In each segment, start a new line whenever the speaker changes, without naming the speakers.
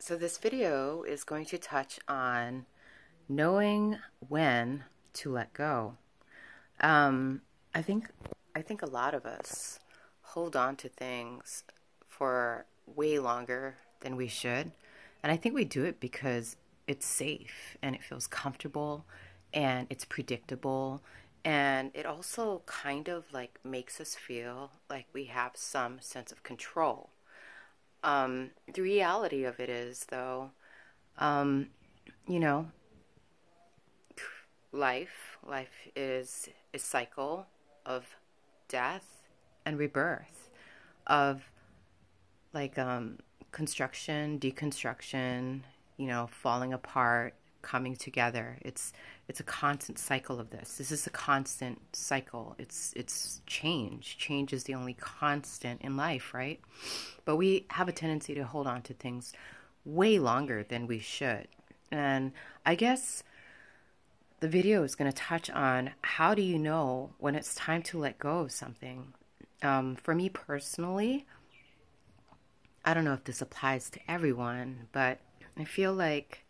So this video is going to touch on knowing when to let go. Um, I think I think a lot of us hold on to things for way longer than we should. And I think we do it because it's safe and it feels comfortable and it's predictable, and it also kind of like makes us feel like we have some sense of control. The reality of it is, though, um, you know, life is a cycle of death and rebirth, of like construction, deconstruction, falling apart, coming together. It's a constant cycle of this. This is a constant cycle. It's change. Change is the only constant in life, right? But we have a tendency to hold on to things way longer than we should. And I guess the video is going to touch on, how do you know when it's time to let go of something? For me personally, I don't know if this applies to everyone, but I feel like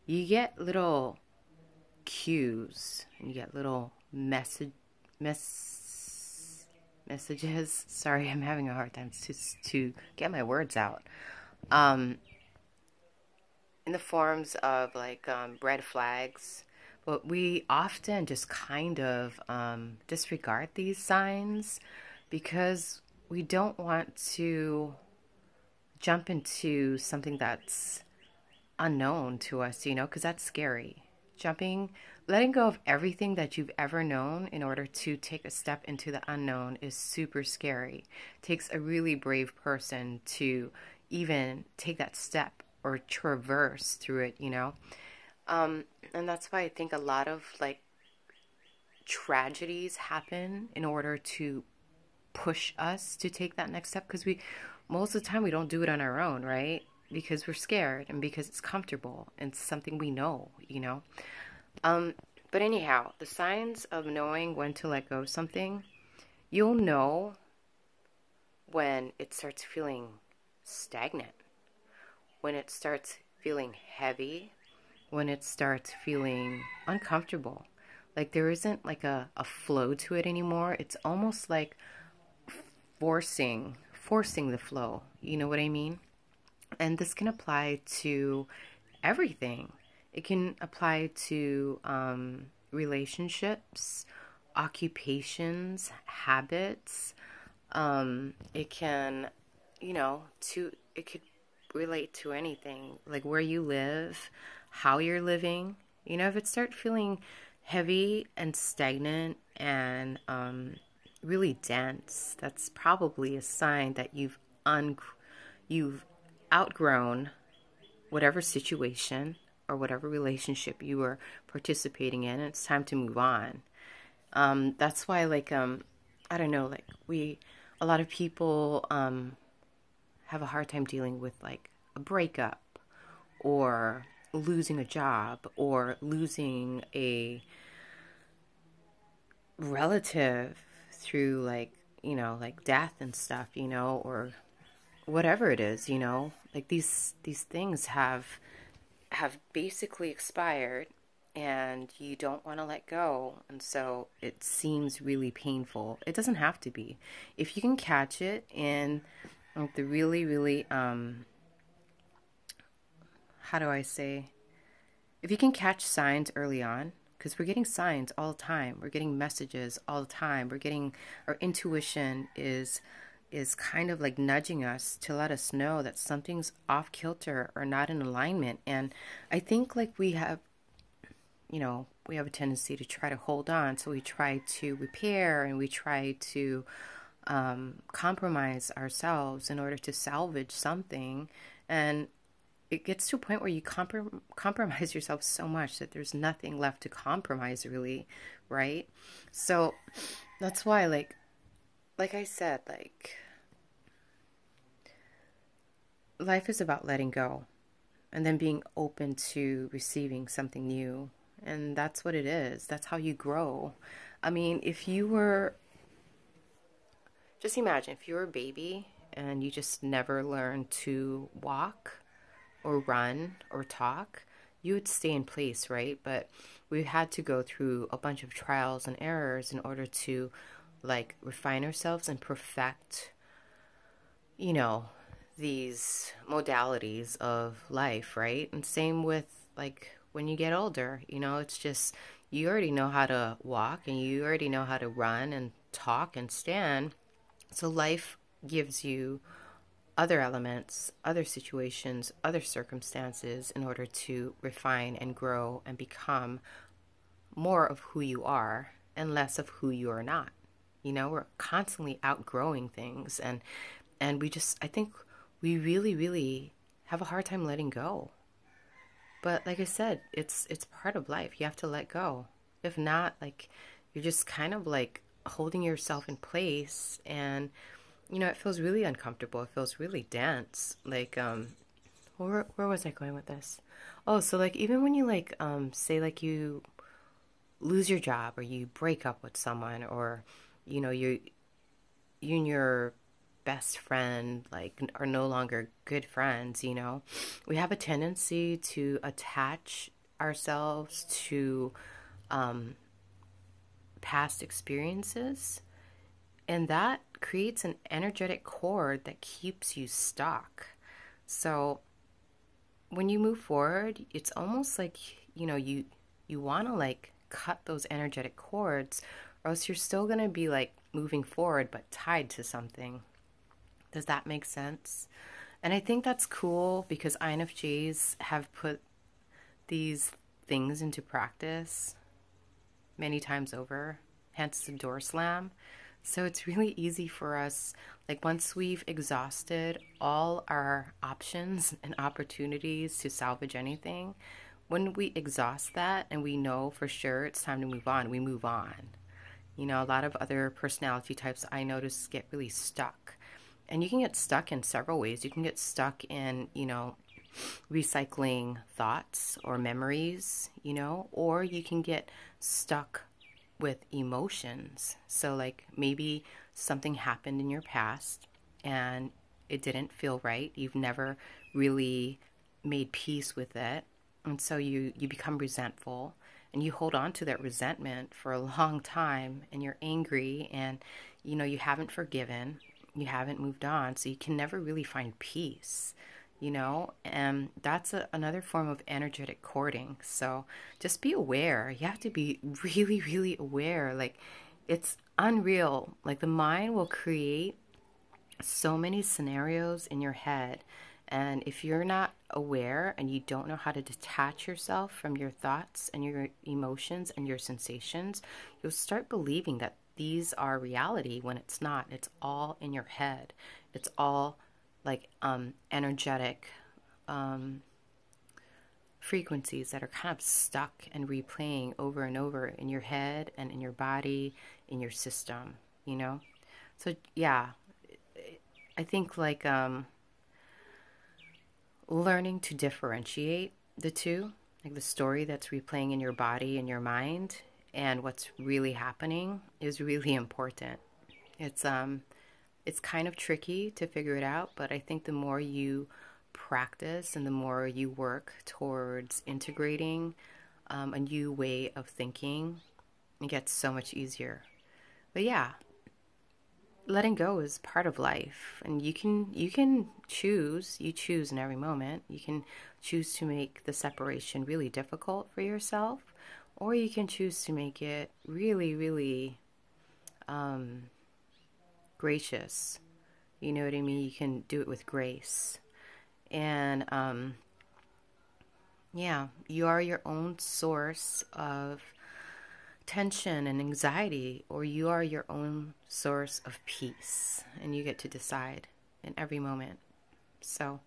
you get little cues and you get little messages. Sorry, I'm having a hard time to get my words out. Um, in the forms of like red flags, but we often just kind of disregard these signs because we don't want to jump into something that's unknown to us, because that's scary. Letting go of everything that you've ever known in order to take a step into the unknown is super scary. It takes a really brave person to even take that step or traverse through it. And that's why I think a lot of like tragedies happen in order to push us to take that next step, because most of the time we don't do it on our own, right? Because we're scared and because it's comfortable and it's something we know. But anyhow, the signs of knowing when to let go of something, you'll know when it starts feeling stagnant, when it starts feeling heavy, when it starts feeling uncomfortable. Like there isn't like a flow to it anymore. It's almost like forcing the flow. You know what I mean? And this can apply to everything. It can apply to relationships, occupations, habits. It can, it could relate to anything, like where you live, how you're living. If it starts feeling heavy and stagnant and really dense, that's probably a sign that you've outgrown whatever situation or whatever relationship you were participating in, and it's time to move on. That's why, like, I don't know, like a lot of people have a hard time dealing with like a breakup or losing a job or losing a relative through like death and stuff, or whatever it is, like these things have basically expired and you don't want to let go, and so it seems really painful. It doesn't have to be. If you can catch it in like the really how do I say, if you can catch signs early on, because we're getting signs all the time, we're getting messages all the time, our intuition is kind of like nudging us to let us know that something's off kilter or not in alignment. And I think like we have a tendency to try to hold on, so we try to repair and we try to compromise ourselves in order to salvage something. And it gets to a point where you compromise yourself so much that there's nothing left to compromise, really, right? So that's why, like I said, like, life is about letting go and then being open to receiving something new. And that's what it is. That's how you grow. I mean, just imagine if you were a baby and you just never learned to walk or run or talk, you would stay in place, right? But we had to go through a bunch of trials and errors in order to like refine ourselves and perfect, you know, these modalities of life, right? And same with like when you get older, it's just you already know how to walk and you already know how to run and talk and stand. So life gives you other elements, other situations, other circumstances in order to refine and grow and become more of who you are and less of who you are not. We're constantly outgrowing things and we just I think we really really have a hard time letting go. But like I said, it's part of life. You have to let go. If not, like you're just kind of like holding yourself in place and it feels really uncomfortable. It feels really dense. Like where was I going with this? Oh, so like even when you like say like you lose your job or you break up with someone or you and your best friend like are no longer good friends, we have a tendency to attach ourselves to past experiences, and that creates an energetic cord that keeps you stuck. So when you move forward, it's almost like you want to like cut those energetic cords, or else you're still going to be like moving forward but tied to something. Does that make sense? And I think that's cool because INFJs have put these things into practice many times over, hence the door slam. So it's really easy for us, like once we've exhausted all our options and opportunities to salvage anything, when we exhaust that and we know for sure it's time to move on, we move on. A lot of other personality types I notice get really stuck. And you can get stuck in several ways. You can get stuck in, recycling thoughts or memories, or you can get stuck with emotions. So like maybe something happened in your past and it didn't feel right. You've never really made peace with it. And so you become resentful and you hold on to that resentment for a long time and you're angry and you haven't forgiven, you haven't moved on, so you can never really find peace. And that's another form of energetic cording. So just be aware. You have to be really, really aware. Like it's unreal. Like the mind will create so many scenarios in your head. And if you're not aware and you don't know how to detach yourself from your thoughts and your emotions and your sensations, you'll start believing that these are reality when it's not. It's all in your head. It's all like energetic frequencies that are kind of stuck and replaying over and over in your head and in your body, in your system. So yeah, I think like learning to differentiate the two, like the story that's replaying in your body and your mind and what's really happening is really important. It's kind of tricky to figure it out, but I think the more you practice and the more you work towards integrating a new way of thinking, it gets so much easier. But yeah, letting go is part of life, and you can choose. You choose in every moment. You can choose to make the separation really difficult for yourself, or you can choose to make it really, really gracious. You know what I mean? You can do it with grace. And yeah, you are your own source of tension and anxiety, or you are your own source of peace, and you get to decide in every moment. So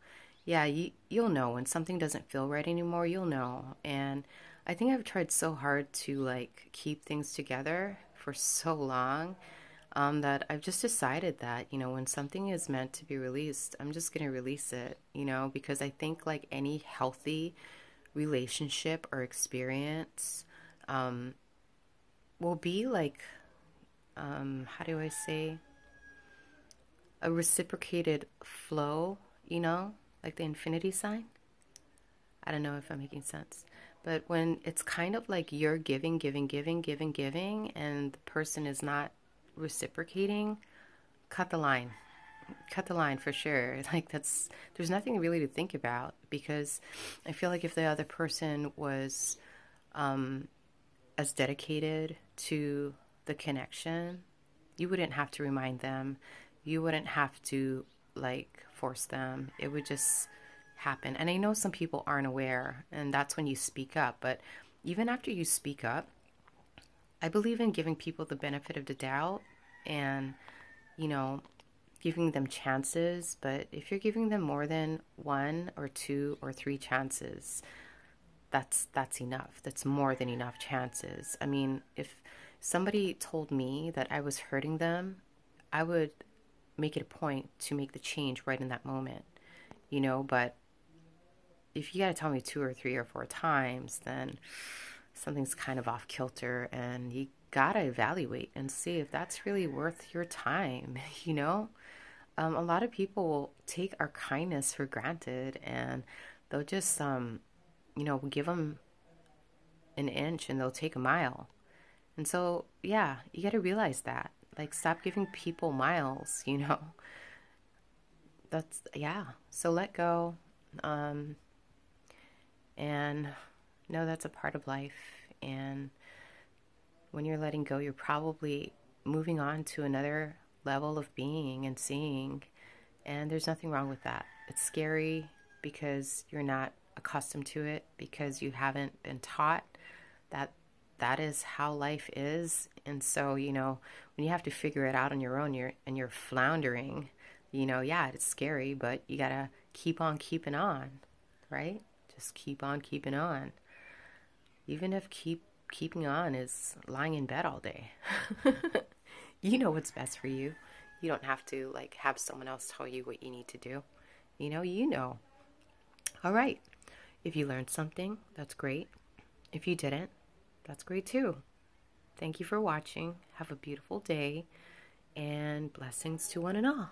yeah, you'll know when something doesn't feel right anymore. You'll know. And I think I've tried so hard to like keep things together for so long that I've just decided that, when something is meant to be released, I'm just going to release it, because I think like any healthy relationship or experience will be like, how do I say, a reciprocated flow, like the infinity sign. I don't know if I'm making sense. But when it's kind of like you're giving, giving, giving, giving, giving, and the person is not reciprocating, cut the line. Cut the line for sure. Like there's nothing really to think about, because I feel like if the other person was as dedicated to the connection, you wouldn't have to remind them. You wouldn't have to like force them. It would just happen. And I know some people aren't aware, and that's when you speak up. But even after you speak up, I believe in giving people the benefit of the doubt and, you know, giving them chances. But if you're giving them more than one or two or three chances, that's enough. That's more than enough chances. I mean, if somebody told me that I was hurting them, I would make it a point to make the change right in that moment, you know. But if you got to tell me two or three or four times, then something's kind of off kilter, and you got to evaluate and see if that's really worth your time, you know. A lot of people will take our kindness for granted, and they'll just, you know, give them an inch and they'll take a mile. And so, yeah, you got to realize that. Like, stop giving people miles, you know. That's, yeah. So let go. And know that's a part of life. And when you're letting go, you're probably moving on to another level of being and seeing. And there's nothing wrong with that. It's scary because you're not accustomed to it, because you haven't been taught that that is how life is. And so, you know, when you have to figure it out on your own, you're floundering, you know, yeah, it's scary, but you gotta keep on keeping on, right? Just keep on keeping on. Even if keeping on is lying in bed all day. You know what's best for you. You don't have to like have someone else tell you what you need to do. You know. All right. If you learned something, that's great. If you didn't, that's great too. Thank you for watching. Have a beautiful day, and blessings to one and all.